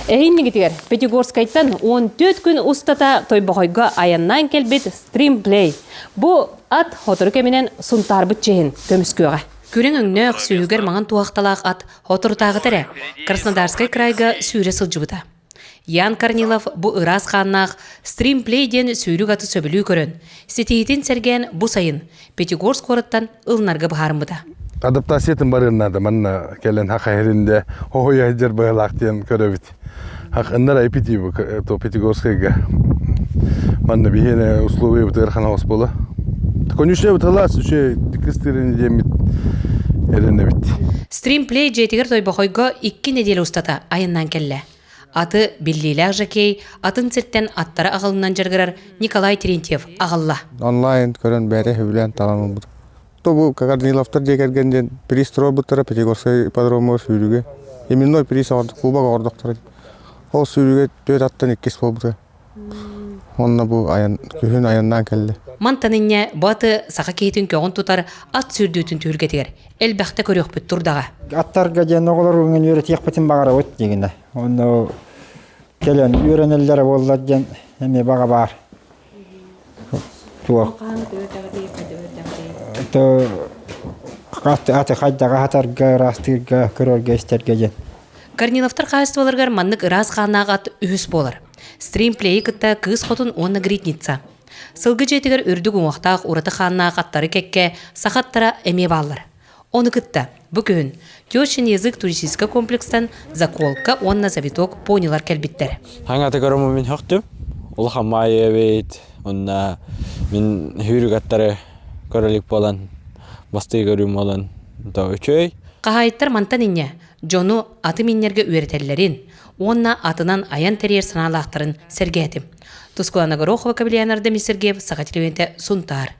Эйнигитигер Пятигорскайтан 14 күн устата тойбохойга аяннан келбит стримплей. Бу ат хоторуке менен сунтарбыт чейин көмүскөгө. Күрен өңнөк сүйүгер маңан туақталақ ат хоторутағы тәрі Краснодарскай крайга сүйре сылжыбыта. Ян Корнилов бу ырас ханнақ стримплейден сүйрүк аты сөбілүү көрін. Сетейтін сәрген бу сайын Пятигорск қорыттан ылнарға бұхарымыда. Адаптациятын барырнады, манна келен хақа херінде хохоя жер бағылақтен көрөбіт. Хақ ындар айпити бу Пятигорскайга. Манна бихене условия бұты әрхан ауыз болы. Конюшне бұталас, үші дикістеріне демет еріне бітті. Стримплей жетігер тойбақойға 2 неделе устата айыннан келі. Аты Биллиләк Жакей, атын сеттен аттары ағылынан жарғырар Николай Терентьев ағылла. Онлайн көрін бәрі хүбілен таламын бұд. Бұл Корниловтар дегергенден приз тұру бұттары Пятигорскай ипподрому сүйріге. Именной приз клубаға ордықтары. Ол сүйріге 4 аттан 2 бол бұты. Онна бұл күхін аяннан келді. Мантанынне баты сақа кейтін көғын тұтар ат сүрдүйтін түргетігер. Әлбәқті көрек бүт тұрдағы. Аттарға ден оғылар өңін өрі текпетін бағара өт дегенде. Оны келен үйренелері болылар ден әме баға бар. Аты қайдаға хатарға, растырға, көрерге істерге ден. Корниловтар қайыстываларғар маннық ырас қанақ ат үйіс болар. Стримплей кытта кыз хотун онна гритница. Сылгы жетігер үрдік уңақтақ ұраты қаннақ аттары кекке сақаттара әме балар. Оны кытта бүкін Тёшин язык туристический комплекстан заколка онна завиток понилар келбиттер. Хаңаты көрімі мен хоқтым. Ол қамайы бейт. Онна мен хүрік аттары көрілік болан. Басты көрім болан. Қағайыттар мантанынне Джону аты миннерге үйретелерін. Онна атынан аян терьер саналақтарын сәргетім. Тускулана Горохова Кабелянарда Сергеев Сағатилевенте Сунтар.